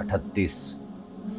38,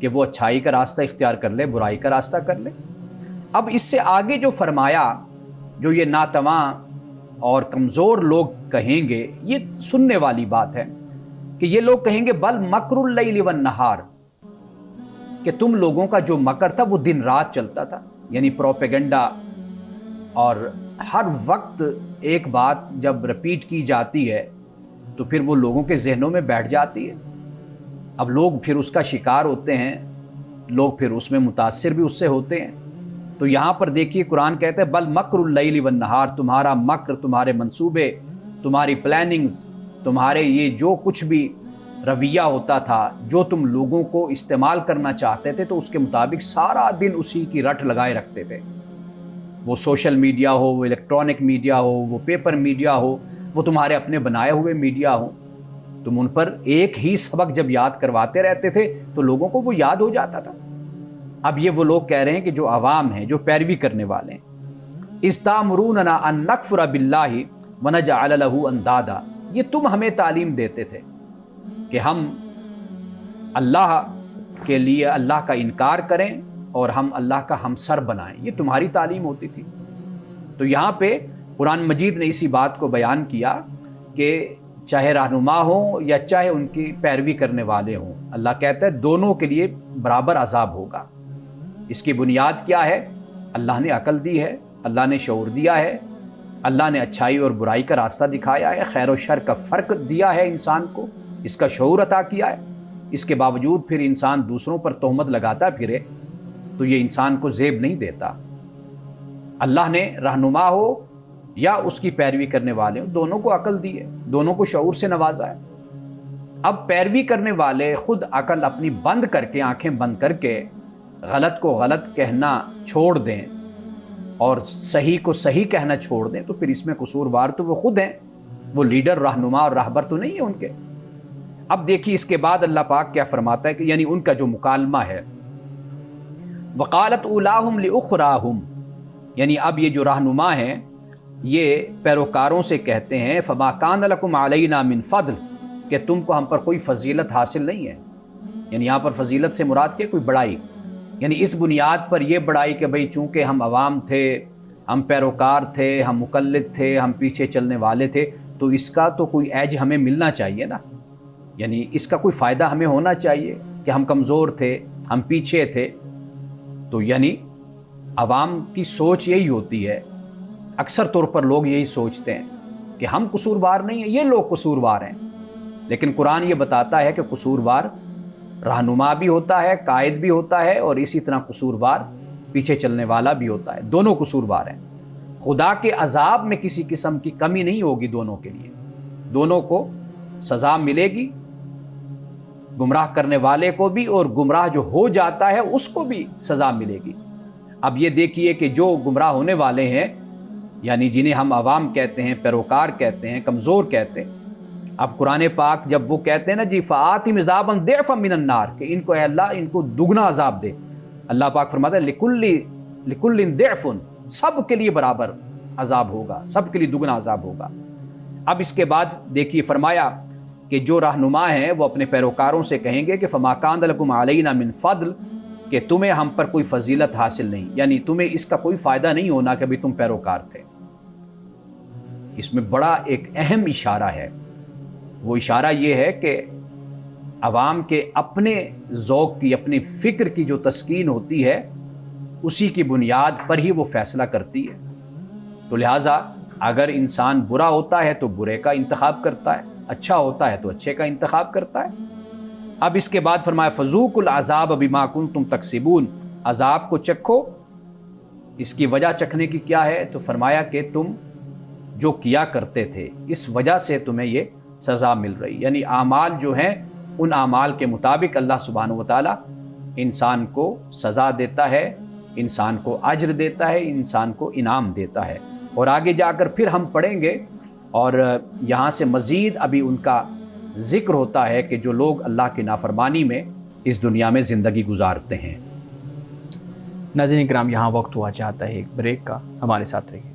کہ وہ اچھائی کا راستہ اختیار کر لے، برائی کا راستہ کر لے۔ اب اس سے آگے جو فرمایا، جو یہ ناتواں اور کمزور لوگ کہیں گے، یہ سننے والی بات ہے کہ یہ لوگ کہیں گے بل مکر اللیل والنہار، کہ تم لوگوں کا جو مکر تھا وہ دن رات چلتا تھا، یعنی پروپیگنڈا، اور ہر وقت ایک بات جب رپیٹ کی جاتی ہے تو پھر وہ لوگوں کے ذہنوں میں بیٹھ جاتی ہے، اب لوگ پھر اس کا شکار ہوتے ہیں، لوگ پھر اس میں متاثر بھی اس سے ہوتے ہیں۔ تو یہاں پر دیکھیے قرآن کہتے ہیں بل مکر اللیل والنہار، تمہارا مکر، تمہارے منصوبے، تمہاری پلاننگز، تمہارے یہ جو کچھ بھی رویہ ہوتا تھا، جو تم لوگوں کو استعمال کرنا چاہتے تھے، تو اس کے مطابق سارا دن اسی کی رٹ لگائے رکھتے تھے۔ وہ سوشل میڈیا ہو، وہ الیکٹرانک میڈیا ہو، وہ پیپر میڈیا ہو، وہ تمہارے اپنے بنائے ہوئے میڈیا ہو، تم ان پر ایک ہی سبق جب یاد کرواتے رہتے تھے تو لوگوں کو وہ یاد ہو جاتا تھا۔ اب یہ وہ لوگ کہہ رہے ہیں کہ جو عوام ہیں، جو پیروی کرنے والے ہیں، استامروننا ان نکفر باللہ ونجعل لہ اندادا، یہ تم ہمیں تعلیم دیتے تھے کہ ہم اللہ کے لیے اللہ کا انکار کریں اور ہم اللہ کا ہمسر بنائیں، یہ تمہاری تعلیم ہوتی تھی۔ تو یہاں پہ قرآن مجید نے اسی بات کو بیان کیا کہ چاہے رہنما ہوں یا چاہے ان کی پیروی کرنے والے ہوں، اللہ کہتا ہے دونوں کے لیے برابر عذاب ہوگا۔ اس کی بنیاد کیا ہے؟ اللہ نے عقل دی ہے، اللہ نے شعور دیا ہے، اللہ نے اچھائی اور برائی کا راستہ دکھایا ہے، خیر و شر کا فرق دیا ہے انسان کو، اس کا شعور عطا کیا ہے۔ اس کے باوجود پھر انسان دوسروں پر تہمت لگاتا پھرے تو یہ انسان کو زیب نہیں دیتا۔ اللہ نے رہنما ہو یا اس کی پیروی کرنے والے ہوں، دونوں کو عقل دی ہے، دونوں کو شعور سے نوازا ہے۔ اب پیروی کرنے والے خود عقل اپنی بند کر کے، آنکھیں بند کر کے غلط کو غلط کہنا چھوڑ دیں اور صحیح کو صحیح کہنا چھوڑ دیں، تو پھر اس میں قصوروار تو وہ خود ہیں، وہ لیڈر، رہنما اور راہبر تو نہیں ہے ان کے۔ اب دیکھیے اس کے بعد اللہ پاک کیا فرماتا ہے کہ یعنی ان کا جو مکالمہ ہے، وقالت اولاہم لاخراہم، یعنی اب یہ جو رہنما ہیں یہ پیروکاروں سے کہتے ہیں فما کان لکم علینا من فضل، کہ تم کو ہم پر کوئی فضیلت حاصل نہیں ہے، یعنی یہاں پر فضیلت سے مراد کیا؟ کوئی بڑائی، یعنی اس بنیاد پر یہ بڑائی کہ بھئی چونکہ ہم عوام تھے، ہم پیروکار تھے، ہم مقلد تھے، ہم پیچھے چلنے والے تھے، تو اس کا تو کوئی ایج ہمیں ملنا چاہیے نا، یعنی اس کا کوئی فائدہ ہمیں ہونا چاہیے کہ ہم کمزور تھے، ہم پیچھے تھے۔ تو یعنی عوام کی سوچ یہی ہوتی ہے، اکثر طور پر لوگ یہی سوچتے ہیں کہ ہم قصوروار نہیں ہیں، یہ لوگ قصوروار ہیں، لیکن قرآن یہ بتاتا ہے کہ قصوروار رہنما بھی ہوتا ہے، قائد بھی ہوتا ہے، اور اسی طرح قصوروار پیچھے چلنے والا بھی ہوتا ہے، دونوں قصوروار ہیں۔ خدا کے عذاب میں کسی قسم کی کمی نہیں ہوگی دونوں کے لیے، دونوں کو سزا ملے گی، گمراہ کرنے والے کو بھی اور گمراہ جو ہو جاتا ہے اس کو بھی سزا ملے گی۔ اب یہ دیکھیے کہ جو گمراہ ہونے والے ہیں، یعنی جنہیں ہم عوام کہتے ہیں، پیروکار کہتے ہیں، کمزور کہتے ہیں، اب قرآن پاک جب وہ کہتے ہیں نا جی فآتم عذابا ضعفا من النار، کہ ان کو اے اللہ ان کو دگنا عذاب دے، اللہ پاک فرماتا ہے لکل ضعف، سب کے لیے برابر عذاب ہوگا، سب کے لیے دگنا عذاب ہوگا۔ اب اس کے بعد دیکھیے فرمایا کہ جو رہنما ہیں وہ اپنے پیروکاروں سے کہیں گے کہ فما کان لکم علینا من فضل، کہ تمہیں ہم پر کوئی فضیلت حاصل نہیں، یعنی تمہیں اس کا کوئی فائدہ نہیں ہونا کہ بھی تم پیروکار تھے۔ اس میں بڑا ایک اہم اشارہ ہے، وہ اشارہ یہ ہے کہ عوام کے اپنے ذوق کی، اپنی فکر کی جو تسکین ہوتی ہے، اسی کی بنیاد پر ہی وہ فیصلہ کرتی ہے۔ تو لہٰذا اگر انسان برا ہوتا ہے تو برے کا انتخاب کرتا ہے، اچھا ہوتا ہے تو اچھے کا انتخاب کرتا ہے۔ اب اس کے بعد فرمایا فذوقوا العذاب بما کنتم تکسبون، عذاب کو چکھو۔ اس کی وجہ چکھنے کی کیا ہے؟ تو فرمایا کہ تم جو کیا کرتے تھے اس وجہ سے تمہیں یہ سزا مل رہی، یعنی اعمال جو ہیں ان اعمال کے مطابق اللہ سبحانہ وتعالی انسان کو سزا دیتا ہے، انسان کو اجر دیتا ہے، انسان کو انعام دیتا ہے۔ اور آگے جا کر پھر ہم پڑھیں گے اور یہاں سے مزید ابھی ان کا ذکر ہوتا ہے کہ جو لوگ اللہ کی نافرمانی میں اس دنیا میں زندگی گزارتے ہیں۔ ناظرین کرام، یہاں وقت ہوا چاہتا ہے ایک بریک کا، ہمارے ساتھ رہیے۔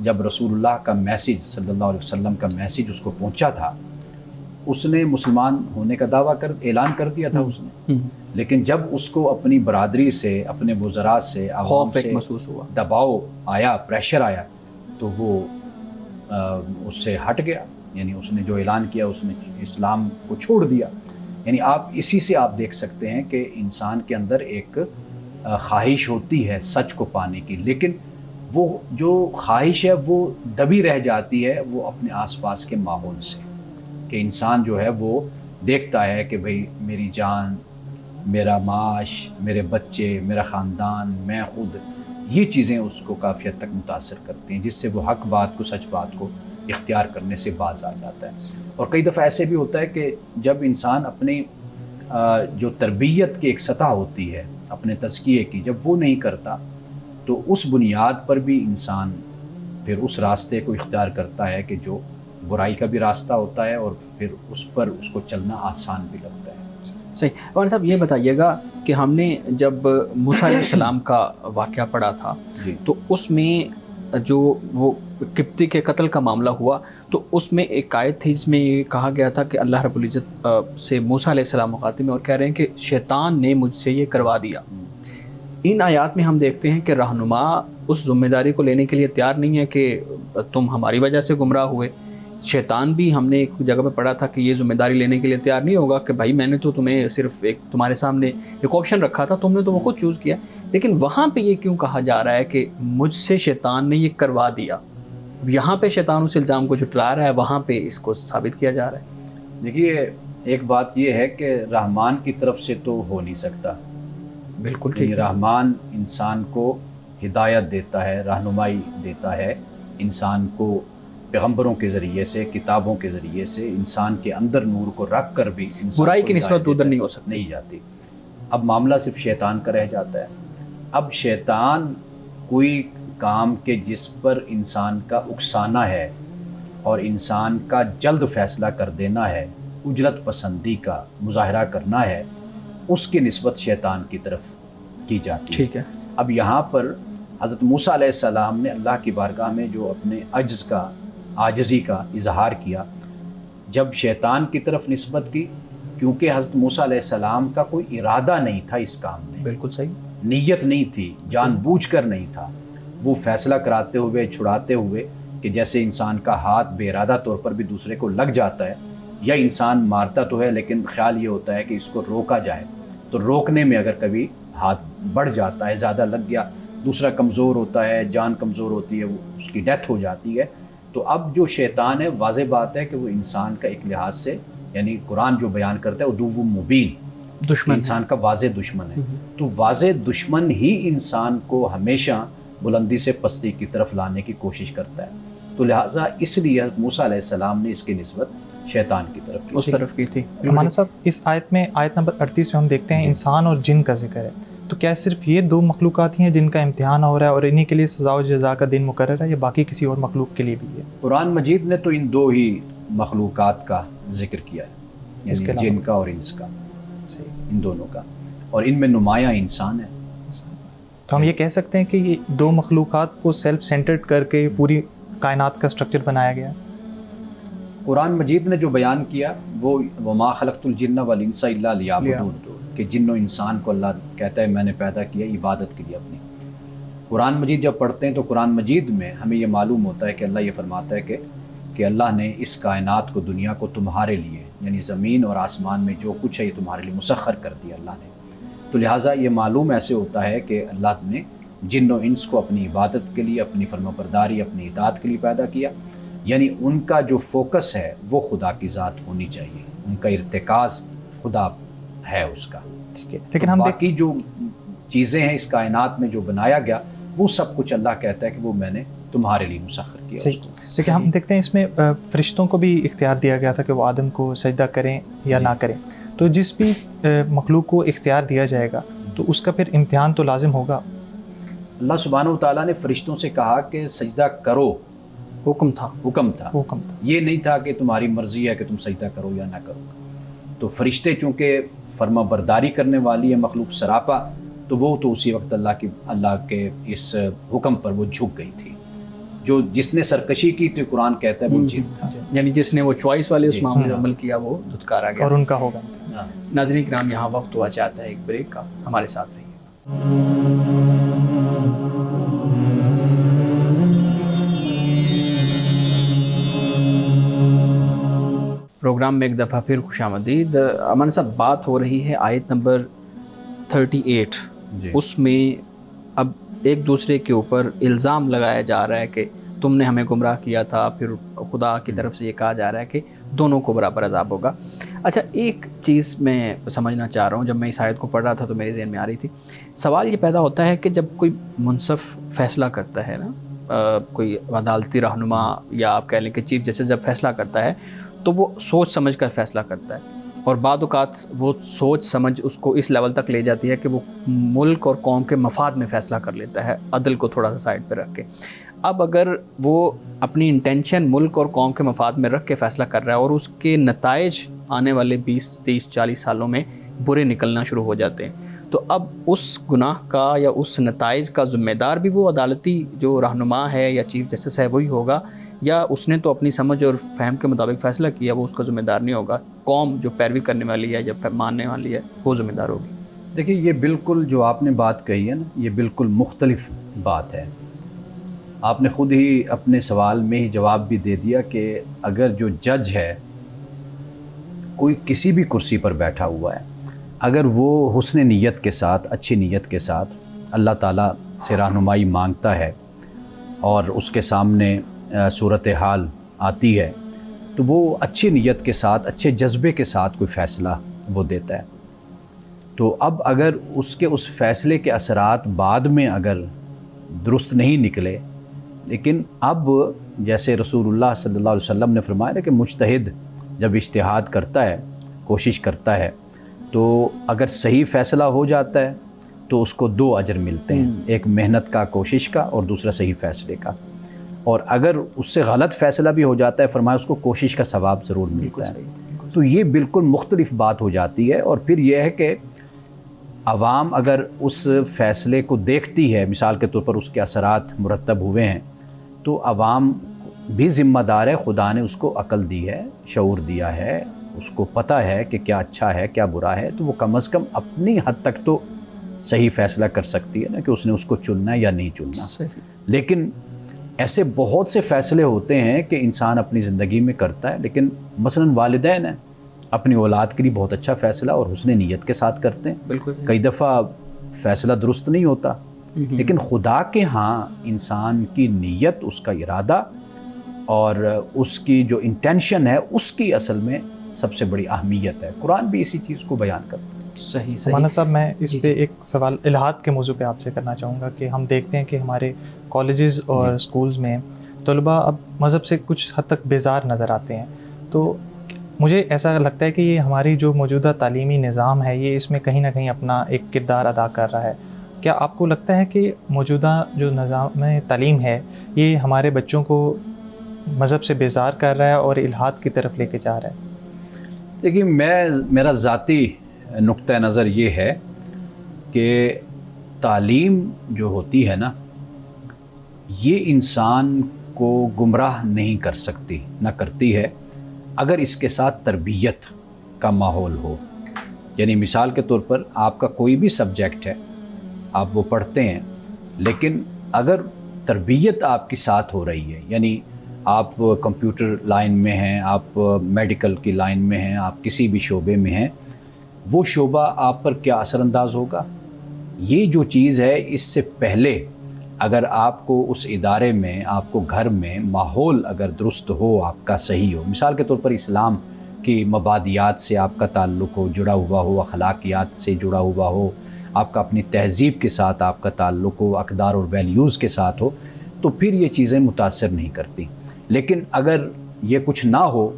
جب رسول اللہ کا میسیج صلی اللہ علیہ وسلم کا میسیج اس کو پہنچا تھا، اس نے مسلمان ہونے کا دعویٰ اعلان کر دیا تھا اس نے، لیکن جب اس کو اپنی برادری سے، اپنے وزراء سے، عوام خوف سے ایک محسوس ہوا، دباؤ آیا، پریشر آیا، تو وہ اس سے ہٹ گیا، یعنی اس نے جو اعلان کیا اس نے اسلام کو چھوڑ دیا۔ یعنی آپ اسی سے آپ دیکھ سکتے ہیں کہ انسان کے اندر ایک خواہش ہوتی ہے سچ کو پانے کی، لیکن وہ جو خواہش ہے وہ دبی رہ جاتی ہے وہ اپنے آس پاس کے ماحول سے، کہ انسان جو ہے وہ دیکھتا ہے کہ بھئی میری جان، میرا معاش، میرے بچے، میرا خاندان، میں خود، یہ چیزیں اس کو کافی حد تک متاثر کرتی ہیں، جس سے وہ حق بات کو، سچ بات کو اختیار کرنے سے باز آ جاتا ہے۔ اور کئی دفعہ ایسے بھی ہوتا ہے کہ جب انسان اپنی جو تربیت کی ایک سطح ہوتی ہے اپنے تزکیے کی، جب وہ نہیں کرتا تو اس بنیاد پر بھی انسان پھر اس راستے کو اختیار کرتا ہے کہ جو برائی کا بھی راستہ ہوتا ہے، اور پھر اس پر اس کو چلنا آسان بھی لگتا ہے۔ صحیح۔ مولانا صاحب یہ بتائیے گا کہ ہم نے جب موسیٰ علیہ السلام کا واقعہ پڑھا تھا جی، تو اس میں جو وہ قبطی کے قتل کا معاملہ ہوا تو اس میں ایک آیت تھی جس میں یہ کہا گیا تھا کہ اللہ رب العزت سے موسیٰ علیہ السلام مخاطب ہیں اور کہہ رہے ہیں کہ شیطان نے مجھ سے یہ کروا دیا۔ ان آیات میں ہم دیکھتے ہیں کہ رہنما اس ذمہ داری کو لینے کے لیے تیار نہیں ہے کہ تم ہماری وجہ سے گمراہ ہوئے۔ شیطان بھی ہم نے ایک جگہ پہ پڑھا تھا کہ یہ ذمہ داری لینے کے لیے تیار نہیں ہوگا کہ بھائی میں نے تو تمہیں صرف ایک تمہارے سامنے ایک آپشن رکھا تھا، تم نے تو وہ خود چوز کیا۔ لیکن وہاں پہ یہ کیوں کہا جا رہا ہے کہ مجھ سے شیطان نے یہ کروا دیا؟ یہاں پہ شیطان اس الزام کو جھٹلا رہا ہے، وہاں پہ اس کو ثابت کیا جا رہا ہے۔ دیکھیے ایک بات یہ ہے کہ رحمان کی طرف سے تو ہو نہیں سکتا، بالکل ٹھیک ہے۔ رحمان انسان کو ہدایت دیتا ہے، رہنمائی دیتا ہے، انسان کو پیغمبروں کے ذریعے سے، کتابوں کے ذریعے سے انسان کے اندر نور کو رکھ کر بھی انسان برائی کو کی نسبت ہدایت ادھر دیتا ہے، نہیں ہو سکتی۔ نہیں جاتی۔ اب معاملہ صرف شیطان کا رہ جاتا ہے۔ اب شیطان کوئی کام کے جس پر انسان کا اکسانا ہے اور انسان کا جلد فیصلہ کر دینا ہے، اجرت پسندی کا مظاہرہ کرنا ہے، اس کی نسبت شیطان کی طرف کی جاتی ہے۔ ٹھیک ہے۔ اب یہاں پر حضرت موسیٰ علیہ السلام نے اللہ کی بارگاہ میں جو اپنے عاجزی کا اظہار کیا، جب شیطان کی طرف نسبت کی، کیونکہ حضرت موسیٰ علیہ السلام کا کوئی ارادہ نہیں تھا اس کام میں، بالکل صحیح، نیت نہیں تھی، جان بوجھ کر نہیں تھا، وہ فیصلہ کراتے ہوئے، چھڑاتے ہوئے، کہ جیسے انسان کا ہاتھ بے ارادہ طور پر بھی دوسرے کو لگ جاتا ہے، یا انسان مارتا تو ہے لیکن خیال یہ ہوتا ہے کہ اس کو روکا جائے، تو روکنے میں اگر کبھی ہاتھ بڑھ جاتا ہے، زیادہ لگ گیا، دوسرا کمزور ہوتا ہے، جان کمزور ہوتی ہے، وہ اس کی ڈیتھ ہو جاتی ہے۔ تو اب جو شیطان ہے، واضح بات ہے کہ وہ انسان کا ایک لحاظ سے، یعنی قرآن جو بیان کرتا ہے عدو مبین، دشمن انسان کا واضح دشمن ہے۔ تو واضح دشمن ہی انسان کو ہمیشہ بلندی سے پستی کی طرف لانے کی کوشش کرتا ہے، تو لہٰذا اس لیے حضرت موسیٰ علیہ السلام نے اس کی نسبت شیطان کی طرف کی، اس طرف کی تھی۔ مولانا صاحب اس آیت میں، آیت نمبر 38 میں ہم دیکھتے ہیں انسان اور جن کا ذکر ہے، تو کیا صرف یہ دو مخلوقات ہی ہیں جن کا امتحان ہو رہا ہے اور انہی کے لیے سزا و جزا کا دن مقرر ہے، یا باقی کسی اور مخلوق کے لیے بھی ہے؟ قرآن مجید نے تو ان دو ہی مخلوقات کا ذکر کیا ہے، اس کے یعنی علاوہ جن کا اور انس کا، صحیح۔ ان دونوں کا، اور ان میں نمایاں انسان ہے۔ تو ہم یہ کہہ سکتے ہیں کہ یہ دو مخلوقات کو سیلف سینٹرڈ کر کے پوری کائنات کا اسٹرکچر بنایا گیا ہے۔ قرآن مجید نے جو بیان کیا وہ وما خلقت الجن والانس الا لیعبدون، کہ جن و انسان کو اللہ کہتا ہے میں نے پیدا کیا عبادت کے لیے اپنی۔ قرآن مجید جب پڑھتے ہیں تو قرآن مجید میں ہمیں یہ معلوم ہوتا ہے کہ اللہ یہ فرماتا ہے کہ اللہ نے اس کائنات کو، دنیا کو تمہارے لیے، یعنی زمین اور آسمان میں جو کچھ ہے یہ تمہارے لیے مسخر کر دیا اللہ نے۔ تو لہٰذا یہ معلوم ایسے ہوتا ہے کہ اللہ نے جن و انس کو اپنی عبادت کے لیے، اپنی فرمانبرداری، اپنی اطاعت کے لیے پیدا کیا، یعنی ان کا جو فوکس ہے وہ خدا کی ذات ہونی چاہیے، ان کا ارتکاز خدا ہے اس کا۔ ٹھیک ہے، لیکن ہم باقی جو چیزیں ہیں اس کائنات میں جو بنایا گیا وہ سب کچھ اللہ کہتا ہے کہ وہ میں نے تمہارے لیے مسخر کیا اس کو۔ لیکن ہم دیکھتے ہیں اس میں فرشتوں کو بھی اختیار دیا گیا تھا کہ وہ آدم کو سجدہ کریں یا نہ کریں، تو جس بھی مخلوق کو اختیار دیا جائے گا تو اس کا پھر امتحان تو لازم ہوگا۔ اللہ سبحانہ و تعالیٰ نے فرشتوں سے کہا کہ سجدہ کرو، حکم تھا، حکم تھا، حکم تھا، یہ یہ نہیں تھا کہ تمہاری مرضی ہے کہ تم سجدہ کرو یا نہ کرو۔ تو فرشتے چونکہ فرما برداری کرنے والی ہے مخلوق سراپا، تو وہ تو اسی وقت اللہ کے اس حکم پر وہ جھک گئی تھی۔ جو جس نے سرکشی کی تو قرآن کہتا ہے وہ جیتا ہے. یعنی جس نے وہ چوائس والے اس معاملے میں عمل کیا وہ دھتکارا گیا. اور ان کا ہوگا. ناظرین کرام یہاں وقت ہوا چاہتا ہے ایک بریک کا, ہمارے ساتھ رہیے. پروگرام میں ایک دفعہ پھر خوش آمدید. امان صاحب بات ہو رہی ہے آیت نمبر 38. اس میں اب ایک دوسرے کے اوپر الزام لگایا جا رہا ہے کہ تم نے ہمیں گمراہ کیا تھا, پھر خدا کی طرف سے یہ کہا جا رہا ہے کہ دونوں کو برابر عذاب ہوگا. اچھا ایک چیز میں سمجھنا چاہ رہا ہوں, جب میں اس آیت کو پڑھ رہا تھا تو میرے ذہن میں آ رہی تھی. سوال یہ پیدا ہوتا ہے کہ جب کوئی منصف فیصلہ کرتا ہے نا, کوئی عدالتی رہنما یا آپ کہہ لیں کہ چیف جسٹس جب فیصلہ کرتا ہے تو وہ سوچ سمجھ کر فیصلہ کرتا ہے, اور بعض اوقات وہ سوچ سمجھ اس کو اس لیول تک لے جاتی ہے کہ وہ ملک اور قوم کے مفاد میں فیصلہ کر لیتا ہے, عدل کو تھوڑا سا سائڈ پہ رکھ کے. اب اگر وہ اپنی انٹینشن ملک اور قوم کے مفاد میں رکھ کے فیصلہ کر رہا ہے اور اس کے نتائج آنے والے 20, 30, 40 سالوں میں برے نکلنا شروع ہو جاتے ہیں, تو اب اس گناہ کا یا اس نتائج کا ذمہ دار بھی وہ عدالتی جو رہنما ہے یا چیف جسٹس ہے وہی ہوگا, یا اس نے تو اپنی سمجھ اور فہم کے مطابق فیصلہ کیا, وہ اس کا ذمہ دار نہیں ہوگا, قوم جو پیروی کرنے والی ہے یا ماننے والی ہے وہ ذمہ دار ہوگی. دیکھیے یہ بالکل جو آپ نے بات کہی ہے نا, یہ بالکل مختلف بات ہے. آپ نے خود ہی اپنے سوال میں ہی جواب بھی دے دیا کہ اگر جو جج ہے کوئی کسی بھی کرسی پر بیٹھا ہوا ہے, اگر وہ حسن نیت کے ساتھ, اچھی نیت کے ساتھ اللہ تعالیٰ سے رہنمائی مانگتا ہے اور اس کے سامنے صورتحال آتی ہے تو وہ اچھی نیت کے ساتھ, اچھے جذبے کے ساتھ کوئی فیصلہ وہ دیتا ہے. تو اب اگر اس کے اس فیصلے کے اثرات بعد میں اگر درست نہیں نکلے, لیکن اب جیسے رسول اللہ صلی اللہ علیہ وسلم نے فرمایا نا کہ مجتہد جب اجتہاد کرتا ہے, کوشش کرتا ہے, تو اگر صحیح فیصلہ ہو جاتا ہے تو اس کو 2 اجر ملتے ہیں, ایک محنت کا, کوشش کا, اور دوسرا صحیح فیصلے کا. اور اگر اس سے غلط فیصلہ بھی ہو جاتا ہے, فرمایا اس کو کوشش کا ثواب ضرور ملتا ہے. تو یہ بالکل مختلف بات ہو جاتی ہے. اور پھر یہ ہے کہ عوام اگر اس فیصلے کو دیکھتی ہے, مثال کے طور پر اس کے اثرات مرتب ہوئے ہیں, تو عوام بھی ذمہ دار ہے. خدا نے اس کو عقل دی ہے, شعور دیا ہے, اس کو پتہ ہے کہ کیا اچھا ہے کیا برا ہے, تو وہ کم از کم اپنی حد تک تو صحیح فیصلہ کر سکتی ہے نا کہ اس نے اس کو چننا ہے یا نہیں چننا. لیکن ایسے بہت سے فیصلے ہوتے ہیں کہ انسان اپنی زندگی میں کرتا ہے, لیکن مثلاً والدین ہیں اپنی اولاد کے لیے بہت اچھا فیصلہ اور حسن نیت کے ساتھ کرتے ہیں. بالکل کئی دفعہ فیصلہ درست نہیں ہوتا, لیکن خدا کے ہاں انسان کی نیت, اس کا ارادہ اور اس کی جو انٹینشن ہے اس کی اصل میں سب سے بڑی اہمیت ہے. قرآن بھی اسی چیز کو بیان کرتا ہے. صحیح. مولانا صاحب میں اس پہ ایک سوال الہاد کے موضوع پہ آپ سے کرنا چاہوں گا کہ ہم دیکھتے ہیں کہ ہمارے کالجز اور سکولز میں طلباء اب مذہب سے کچھ حد تک بیزار نظر آتے ہیں. تو مجھے ایسا لگتا ہے کہ یہ ہماری جو موجودہ تعلیمی نظام ہے یہ اس میں کہیں نہ کہیں اپنا ایک کردار ادا کر رہا ہے. کیا آپ کو لگتا ہے کہ موجودہ جو نظام تعلیم ہے یہ ہمارے بچوں کو مذہب سے بیزار کر رہا ہے اور الہاد کی طرف لے کے جا رہا ہے؟ دیکھیے میرا ذاتی نقطہ نظر یہ ہے کہ تعلیم جو ہوتی ہے نا یہ انسان کو گمراہ نہیں کر سکتی, نہ کرتی ہے اگر اس کے ساتھ تربیت کا ماحول ہو. یعنی مثال کے طور پر آپ کا کوئی بھی سبجیکٹ ہے, آپ وہ پڑھتے ہیں, لیکن اگر تربیت آپ کی ساتھ ہو رہی ہے, یعنی آپ کمپیوٹر لائن میں ہیں, آپ میڈیکل کی لائن میں ہیں, آپ کسی بھی شعبے میں ہیں, وہ شعبہ آپ پر کیا اثر انداز ہوگا. یہ جو چیز ہے اس سے پہلے اگر آپ کو اس ادارے میں, آپ کو گھر میں ماحول اگر درست ہو, آپ کا صحیح ہو, مثال کے طور پر اسلام کی مبادیات سے آپ کا تعلق ہو, جڑا ہوا ہو, اخلاقیات سے جڑا ہوا ہو, آپ کا اپنی تہذیب کے ساتھ آپ کا تعلق ہو, اقدار اور ویلیوز کے ساتھ ہو, تو پھر یہ چیزیں متاثر نہیں کرتی. لیکن اگر یہ کچھ نہ ہو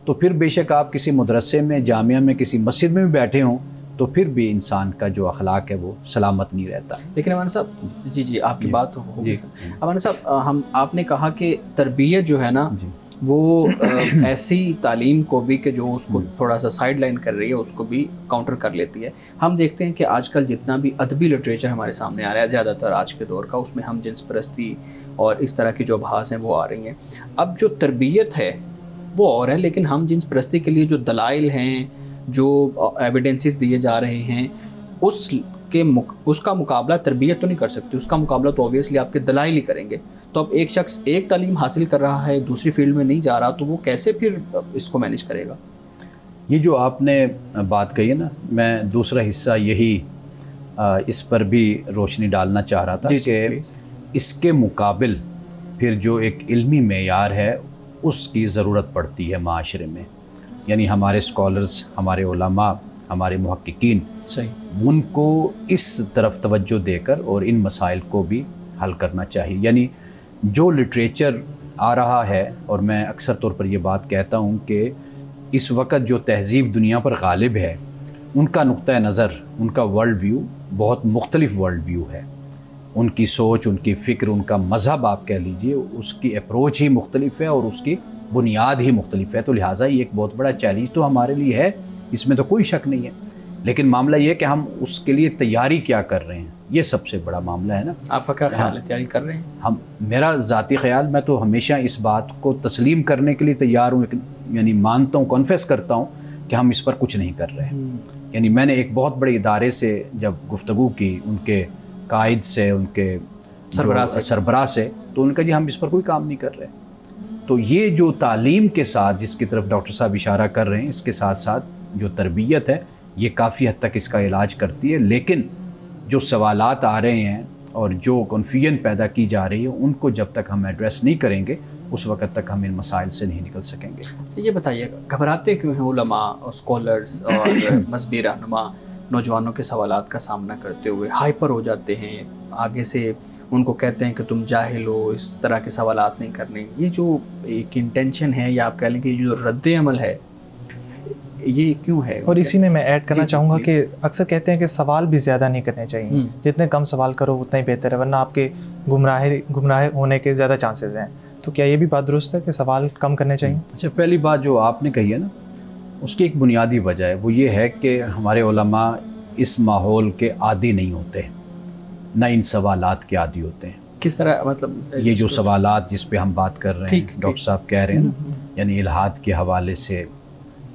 تو پھر بے شک آپ کسی مدرسے میں, جامعہ میں, کسی مسجد میں بھی بیٹھے ہوں تو پھر بھی انسان کا جو اخلاق ہے وہ سلامت نہیں رہتا. لیکن امان صاحب جی آپ کی بات ہوگی. امان صاحب آپ نے کہا کہ تربیت جو ہے نا وہ ایسی تعلیم کو بھی کہ جو اس کو تھوڑا سا سائڈ لائن کر رہی ہے اس کو بھی کاؤنٹر کر لیتی ہے. ہم دیکھتے ہیں کہ آج کل جتنا بھی ادبی لٹریچر ہمارے سامنے آ رہا ہے زیادہ تر آج کے دور کا, اس میں ہم جنس پرستی اور اس طرح کی جو ابحاث ہیں وہ آ رہی ہیں. اب جو تربیت ہے وہ اور ہے، لیکن ہم جنس پرستی کے لیے جو دلائل ہیں، جو ایویڈنسز دیے جا رہے ہیں، اس کا مقابلہ تربیت تو نہیں کر سکتی. اس کا مقابلہ تو اوبویسلی آپ کے دلائل ہی کریں گے. تو اب ایک شخص ایک تعلیم حاصل کر رہا ہے، دوسری فیلڈ میں نہیں جا رہا، تو وہ کیسے پھر اس کو مینیج کرے گا؟ یہ جو آپ نے بات کہی ہے نا، میں دوسرا حصہ یہی اس پر بھی روشنی ڈالنا چاہ رہا تھا کہ اس کے مقابل پھر جو ایک علمی معیار ہے اس کی ضرورت پڑتی ہے معاشرے میں. یعنی ہمارے اسکالرز، ہمارے علماء، ہمارے محققین، صحیح، ان کو اس طرف توجہ دے کر اور ان مسائل کو بھی حل کرنا چاہیے. یعنی جو لٹریچر آ رہا ہے، اور میں اکثر طور پر یہ بات کہتا ہوں کہ اس وقت جو تہذیب دنیا پر غالب ہے، ان کا نقطہ نظر، ان کا ورلڈ ویو بہت مختلف ورلڈ ویو ہے. ان کی سوچ، ان کی فکر، ان کا مذہب آپ کہہ لیجئے، اس کی اپروچ ہی مختلف ہے اور اس کی بنیاد ہی مختلف ہے. تو لہٰذا یہ ایک بہت بڑا چیلنج تو ہمارے لیے ہے، اس میں تو کوئی شک نہیں ہے. لیکن معاملہ یہ ہے کہ ہم اس کے لیے تیاری کیا کر رہے ہیں، یہ سب سے بڑا معاملہ ہے نا. آپ کا کیا خیال ہے، تیاری کر رہے ہیں؟ میرا ذاتی خیال، میں تو ہمیشہ اس بات کو تسلیم کرنے کے لیے تیار ہوں، یعنی مانتا ہوں، کنفیس کرتا ہوں کہ ہم اس پر کچھ نہیں کر رہے. یعنی میں نے ایک بہت بڑے ادارے سے جب گفتگو کی، ان کے قائد سے، ان کے سربراہ سے، تو ان کا جی ہم اس پر کوئی کام نہیں کر رہے. تو یہ جو تعلیم کے ساتھ جس کی طرف ڈاکٹر صاحب اشارہ کر رہے ہیں، اس کے ساتھ ساتھ جو تربیت ہے یہ کافی حد تک اس کا علاج کرتی ہے. لیکن جو سوالات آ رہے ہیں اور جو کنفیوژن پیدا کی جا رہی ہے، ان کو جب تک ہم ایڈریس نہیں کریں گے اس وقت تک ہم ان مسائل سے نہیں نکل سکیں گے. یہ بتائیے گا، گھبراتے کیوں ہیں علماء اور اسکالرز اور مذہبی رہنما نوجوانوں کے سوالات کا سامنا کرتے ہوئے؟ ہائپر ہو جاتے ہیں، آگے سے ان کو کہتے ہیں کہ تم جاہل ہو، اس طرح کے سوالات نہیں کرنے. یہ جو ایک انٹینشن ہے، یا آپ کہہ لیں کہ جو رد عمل ہے، یہ کیوں ہے؟ اور اسی میں ایڈ کرنا چاہوں گا کہ اکثر کہتے ہیں کہ سوال بھی زیادہ نہیں کرنے چاہیے، جتنے کم سوال کرو اتنا ہی بہتر ہے، ورنہ آپ کے گمراہ ہونے کے زیادہ چانسز ہیں. تو کیا یہ بھی بات درست ہے کہ سوال کم کرنے چاہیے؟ اچھا، پہلی بات جو آپ نے کہی ہے نا، اس کی ایک بنیادی وجہ ہے، وہ یہ ہے کہ ہمارے علماء اس ماحول کے عادی نہیں ہوتے، نہ ان سوالات کے عادی ہوتے ہیں. کس طرح؟ مطلب یہ جو سوالات جس پہ ہم بات کر رہے ہیں، ڈاکٹر صاحب کہہ رہے ہیں نا، یعنی الحاد کے حوالے سے،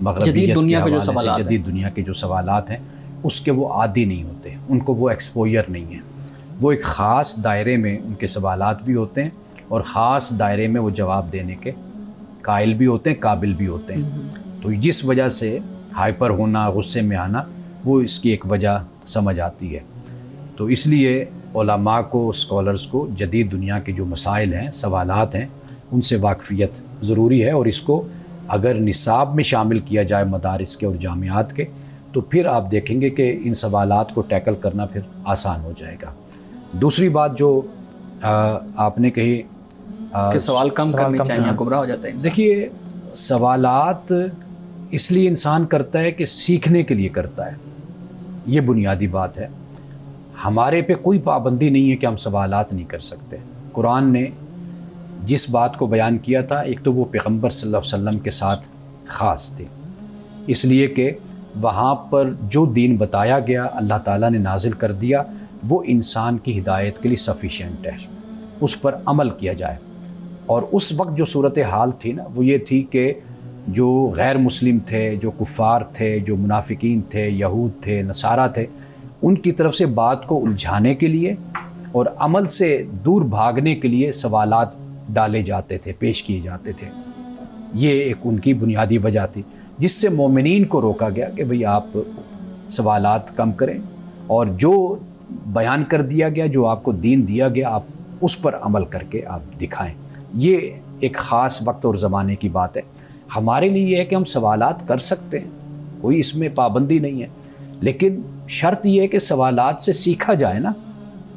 مغربیت کے حوالے سے، جدید دنیا کے جو سوالات ہیں، اس کے وہ عادی نہیں ہوتے، ان کو وہ ایکسپوجر نہیں ہے. وہ ایک خاص دائرے میں ان کے سوالات بھی ہوتے ہیں، اور خاص دائرے میں وہ جواب دینے کے قائل بھی ہوتے ہیں، قابل بھی ہوتے ہیں. تو جس وجہ سے ہائپر ہونا، غصے میں آنا، وہ اس کی ایک وجہ سمجھ آتی ہے. تو اس لیے علماء کو، اسکالرز کو جدید دنیا کے جو مسائل ہیں، سوالات ہیں، ان سے واقفیت ضروری ہے. اور اس کو اگر نصاب میں شامل کیا جائے مدارس کے اور جامعات کے، تو پھر آپ دیکھیں گے کہ ان سوالات کو ٹیکل کرنا پھر آسان ہو جائے گا. دوسری بات جو آپ نے کہی کہ سوال کم کرنے چاہیے، گمراہ ہو جاتا ہے. دیکھیے، سوالات اس لیے انسان کرتا ہے کہ سیکھنے کے لیے کرتا ہے، یہ بنیادی بات ہے. ہمارے پہ کوئی پابندی نہیں ہے کہ ہم سوالات نہیں کر سکتے. قرآن نے جس بات کو بیان کیا تھا، ایک تو وہ پیغمبر صلی اللہ علیہ وسلم کے ساتھ خاص تھی، اس لیے کہ وہاں پر جو دین بتایا گیا، اللہ تعالیٰ نے نازل کر دیا، وہ انسان کی ہدایت کے لیے سفیشینٹ ہے، اس پر عمل کیا جائے. اور اس وقت جو صورتحال تھی نا، وہ یہ تھی کہ جو غیر مسلم تھے، جو کفار تھے، جو منافقین تھے، یہود تھے، نصارہ تھے، ان کی طرف سے بات کو الجھانے کے لیے اور عمل سے دور بھاگنے کے لیے سوالات ڈالے جاتے تھے، پیش کیے جاتے تھے. یہ ایک ان کی بنیادی وجہ تھی جس سے مومنین کو روکا گیا کہ بھئی آپ سوالات کم کریں، اور جو بیان کر دیا گیا، جو آپ کو دین دیا گیا، آپ اس پر عمل کر کے آپ دکھائیں. یہ ایک خاص وقت اور زمانے کی بات ہے. ہمارے لیے یہ ہے کہ ہم سوالات کر سکتے ہیں، کوئی اس میں پابندی نہیں ہے، لیکن شرط یہ ہے کہ سوالات سے سیکھا جائے نا.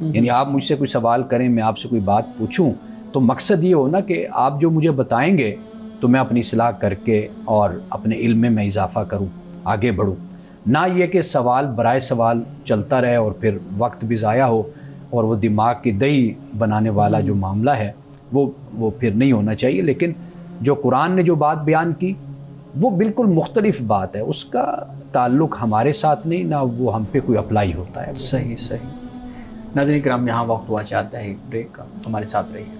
یعنی آپ مجھ سے کوئی سوال کریں، میں آپ سے کوئی بات پوچھوں، تو مقصد یہ ہو نا کہ آپ جو مجھے بتائیں گے تو میں اپنی اصلاح کر کے اور اپنے علم میں اضافہ کروں، آگے بڑھوں. نہ یہ کہ سوال برائے سوال چلتا رہے اور پھر وقت بھی ضائع ہو، اور وہ دماغ کی دہی بنانے والا جو معاملہ ہے وہ پھر نہیں ہونا چاہیے. لیکن جو قرآن نے جو بات بیان کی، وہ بالکل مختلف بات ہے، اس کا تعلق ہمارے ساتھ نہیں، نہ وہ ہم پہ کوئی اپلائی ہوتا ہے. صحیح. ناظرین کرام، یہاں وقت ہوا چاہتا ہے بریک کا، ہمارے ساتھ رہیے.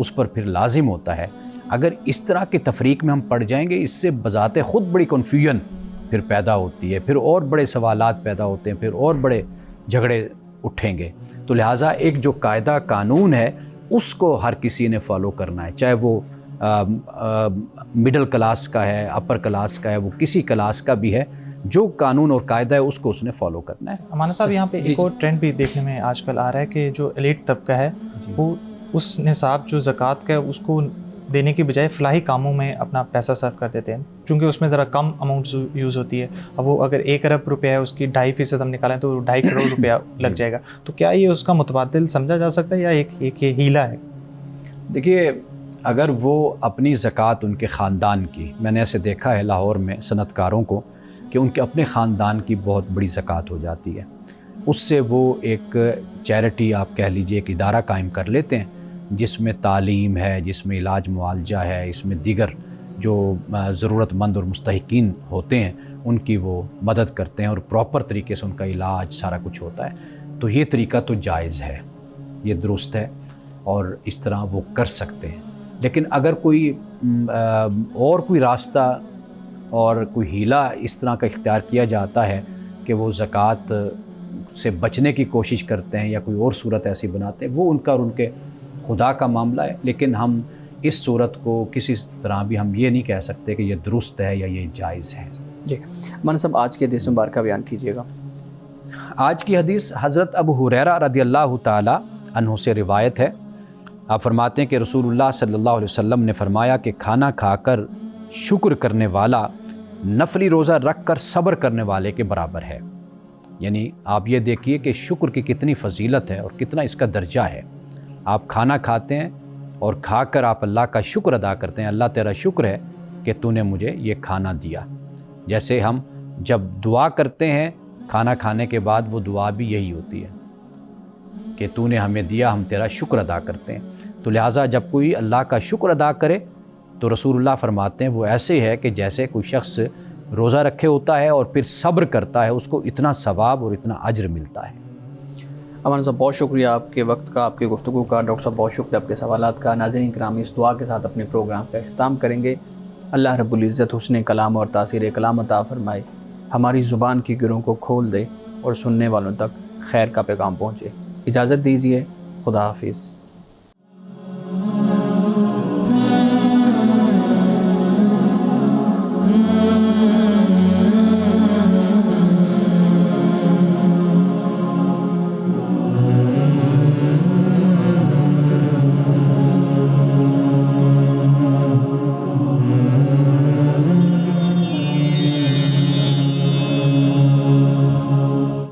اس پر پھر لازم ہوتا ہے۔ اگر اس طرح کے تفریق میں ہم پڑ جائیں گے، اس سے بذات خود بڑی کنفیوژن پھر پیدا ہوتی ہے، پھر اور بڑے سوالات پیدا ہوتے ہیں، پھر اور بڑے جھگڑے اٹھیں گے۔ تو لہٰذا ایک جو قاعدہ قانون ہے اس کو ہر کسی نے فالو کرنا ہے، چاہے وہ مڈل کلاس کا ہے، اپر کلاس کا ہے، وہ کسی کلاس کا بھی ہے، جو قانون اور قاعدہ ہے اس کو اس نے فالو کرنا ہے۔ امانت صاحب، یہاں پہ ایک اور ٹرینڈ بھی دیکھنے میں آج کل آ رہا ہے کہ جو ایلیٹ طبقہ ہے وہ اس نصاب جو زکوٰۃ کا ہے اس کو دینے کی بجائے فلاحی کاموں میں اپنا پیسہ صرف کر دیتے ہیں، چونکہ اس میں ذرا کم اماؤنٹ یوز ہوتی ہے۔ اب وہ اگر 1 ارب روپیہ ہے، اس کی 2.5% ہم نکالیں تو 2.5 کروڑ روپیہ لگ جائے گا۔ تو کیا یہ اس کا متبادل سمجھا جا سکتا ہے یا ایک یہ ہیلا ہے؟ دیکھیے، اگر وہ اپنی زکوٰۃ ان کے خاندان کی، میں نے ایسے دیکھا ہے لاہور میں صنعت کاروں کو کہ ان کے اپنے خاندان کی بہت بڑی زکوٰۃ ہو جاتی ہے، اس سے وہ ایک چیریٹی آپ کہہ لیجئے، ایک ادارہ قائم کر لیتے ہیں جس میں تعلیم ہے، جس میں علاج معالجہ ہے، اس میں دیگر جو ضرورت مند اور مستحقین ہوتے ہیں ان کی وہ مدد کرتے ہیں اور پراپر طریقے سے ان کا علاج سارا کچھ ہوتا ہے۔ تو یہ طریقہ تو جائز ہے، یہ درست ہے اور اس طرح وہ کر سکتے ہیں۔ لیکن اگر کوئی اور کوئی راستہ اور کوئی ہیلا اس طرح کا اختیار کیا جاتا ہے کہ وہ زکوٰۃ سے بچنے کی کوشش کرتے ہیں یا کوئی اور صورت ایسی بناتے ہیں، وہ ان کا اور ان کے خدا کا معاملہ ہے، لیکن ہم اس صورت کو کسی طرح بھی ہم یہ نہیں کہہ سکتے کہ یہ درست ہے یا یہ جائز ہے۔ جی مولانا صاحب، آج کی حدیث مبارکہ بیان کیجیے گا۔ آج کی حدیث حضرت ابو ہریرہ رضی اللہ تعالی عنہ سے روایت ہے۔ آپ فرماتے ہیں کہ رسول اللہ صلی اللہ علیہ وسلم نے فرمایا کہ کھانا کھا کر شکر کرنے والا نفلی روزہ رکھ کر صبر کرنے والے کے برابر ہے۔ یعنی آپ یہ دیکھیے کہ شکر کی کتنی فضیلت ہے اور کتنا اس کا درجہ ہے۔ آپ کھانا کھاتے ہیں اور کھا کر آپ اللہ کا شکر ادا کرتے ہیں، اللہ تیرا شکر ہے کہ تو نے مجھے یہ کھانا دیا۔ جیسے ہم جب دعا کرتے ہیں کھانا کھانے کے بعد، وہ دعا بھی یہی ہوتی ہے کہ تو نے ہمیں دیا، ہم تیرا شکر ادا کرتے ہیں۔ تو لہٰذا جب کوئی اللہ کا شکر ادا کرے تو رسول اللہ فرماتے ہیں وہ ایسے ہے کہ جیسے کوئی شخص روزہ رکھے ہوتا ہے اور پھر صبر کرتا ہے، اس کو اتنا ثواب اور اتنا اجر ملتا ہے۔ امان صاحب، بہت شکریہ آپ کے وقت کا، آپ کی گفتگو کا۔ ڈاکٹر صاحب بہت شکریہ آپ کے سوالات کا۔ ناظرین کرام، اس دعا کے ساتھ اپنے پروگرام کا اختتام کریں گے۔ اللہ رب العزت حسن کلام اور تاثیر کلام عطا فرمائے، ہماری زبان کی گروں کو کھول دے اور سننے والوں تک خیر کا پیغام پہنچے۔ اجازت دیجیے، خدا حافظ۔